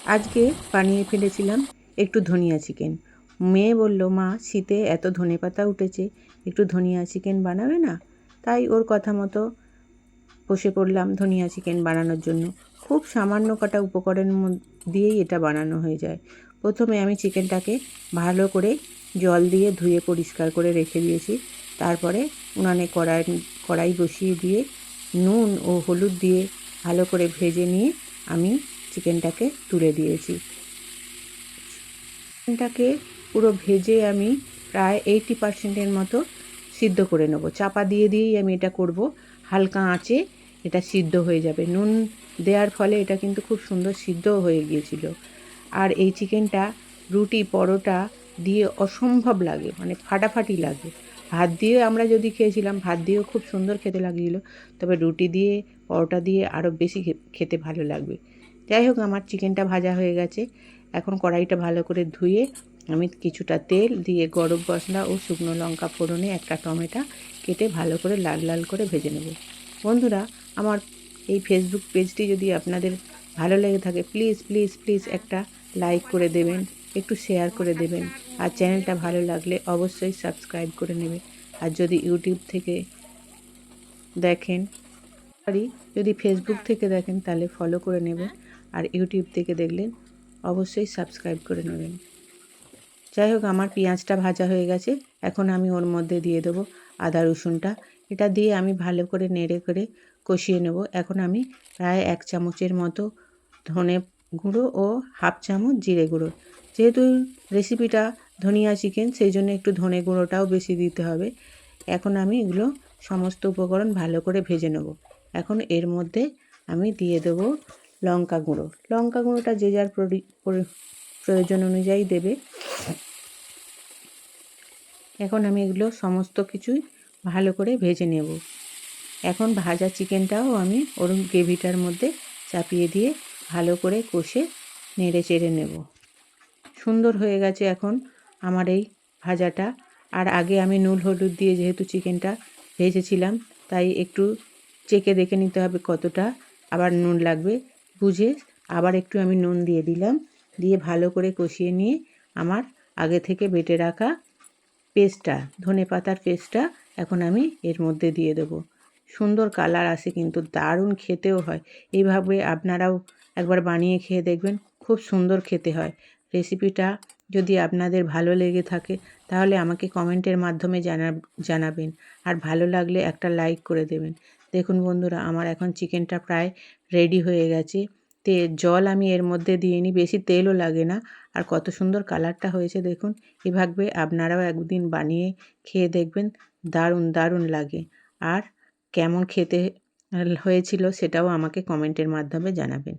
আজকে বানিয়ে ফেলেছিলাম একটু ধনিয়া চিকেন। মেয়ে বলল, মা শীতে এত ধনেপাতা উঠেছে, একটু ধনিয়া চিকেন বানাবে না? তাই ওর কথা মতো বসে পড়লাম ধনিয়া চিকেন বানানোর জন্য। খুব সামান্য কটা উপকরণ দিয়েই এটা বানানো হয়ে যায়। প্রথমে আমি চিকেনটাকে ভালো করে জল দিয়ে ধুয়ে পরিষ্কার করে রেখে দিয়েছি। তারপরে উনানে কড়াই বসিয়ে দিয়ে নুন ও হলুদ দিয়ে ভালো করে ভেজে নিয়ে আমি চিকেনটাকে তুলে দিয়েছি। চিকেনটাকে পুরো ভেজে আমি প্রায় 80% মতো সিদ্ধ করে নেব। চাপা দিয়ে দিয়েই আমি এটা করব। হালকা আঁচে এটা সিদ্ধ হয়ে যাবে। নুন দেওয়ার ফলে এটা কিন্তু খুব সুন্দর সিদ্ধও হয়ে গিয়েছিল। আর এই চিকেনটা রুটি পরোটা দিয়ে অসম্ভব লাগে, মানে ফাটাফাটি লাগে। ভাত দিয়ে আমরা যদি খেয়েছিলাম, ভাত দিয়েও খুব সুন্দর খেতে লাগছিল, তবে রুটি দিয়ে পরোটা দিয়ে আরও বেশি খেতে ভালো লাগবে। যাই হোক, আমার চিকেনটা ভাজা হয়ে গেছে। এখন কড়াইটা ভালো করে ধুয়ে আমি কিছুটা তেল দিয়ে গরম মশলা ও শুকনো লঙ্কা ফোড়নে একটা টমেটো কেটে ভালো করে লাল লাল করে ভেজে নেব। বন্ধুরা, আমার এই ফেসবুক পেজটি যদি আপনাদের ভালো লেগে থাকে, প্লিজ প্লিজ প্লিজ একটা লাইক করে দেবেন, একটু শেয়ার করে দেবেন। আর চ্যানেলটা ভালো লাগলে অবশ্যই সাবস্ক্রাইব করে নেবেন। আর যদি ইউটিউব থেকে দেখেন, যদি ফেসবুক থেকে দেখেন তাহলে ফলো করে নেবেন। আর ইউটিউব থেকে দেখলেন অবশ্যই সাবস্ক্রাইব করে নেবেন। যাই হোক, আমার পেঁয়াজটা ভাজা হয়ে গেছে। এখন আমি ওর মধ্যে দিয়ে দেবো আদা রসুনটা। এটা দিয়ে আমি ভালো করে নেড়ে করে কষিয়ে নেব। এখন আমি প্রায় 1 চামচের মতো ধনে গুঁড়ো ও হাফ চামচ জিরে গুঁড়ো, যেহেতু রেসিপিটা ধনিয়া চিকেন সেই জন্য একটু ধনে গুঁড়োটাও বেশি দিতে হবে। এখন আমি এগুলো সমস্ত উপকরণ ভালো করে ভেজে নেব। এখন এর মধ্যে আমি দিয়ে দেবো লঙ্কা গুঁড়ো। লঙ্কা গুঁড়োটা যে যার প্রয়োজন অনুযায়ী দেবে। এখন আমি এগুলো সমস্ত কিছুই ভালো করে ভেজে নেব। এখন ভাজা চিকেনটাও আমি ওর গ্রেভিটার মধ্যে চাপিয়ে দিয়ে ভালো করে কষে নেড়ে চেড়ে নেব। সুন্দর হয়ে গেছে এখন আমার এই ভাজাটা। আর আগে আমি নুন হলুদ দিয়ে যেহেতু চিকেনটা ভেজেছিলাম, তাই একটু চেখে দেখে নিতে হবে কতটা আবার নুন লাগবে। বুঝে আবার একটু আমি নুন দিয়ে দিলাম, দিয়ে ভালো করে কষিয়ে নিয়ে আমার আগে থেকে বেটে রাখা পেস্টটা, ধনেপাতার পেস্টটা এখন আমি এর মধ্যে দিয়ে দেবো। সুন্দর কালার আসে, কিন্তু দারুণ খেতেও হয়। এইভাবে আপনারাও একবার বানিয়ে খেয়ে দেখবেন, খুব সুন্দর খেতে হয়। রেসিপিটা যদি আপনাদের ভালো লেগে থাকে তাহলে আমাকে কমেন্টের মাধ্যমে জানাবেন। আর ভালো লাগলে একটা লাইক করে দেবেন। দেখুন বন্ধুরা, আমার এখন চিকেনটা প্রায় রেডি হয়ে গেছে। জল আমি এর মধ্যে দিইনি, বেশি তেলও লাগে না। আর কত সুন্দর কালারটা হয়েছে দেখুন। এভাবে আপনারাও একদিন বানিয়ে খেয়ে দেখবেন, দারুণ দারুণ লাগে। আর কেমন খেতে হয়েছিল সেটাও আমাকে কমেন্টের মাধ্যমে জানাবেন।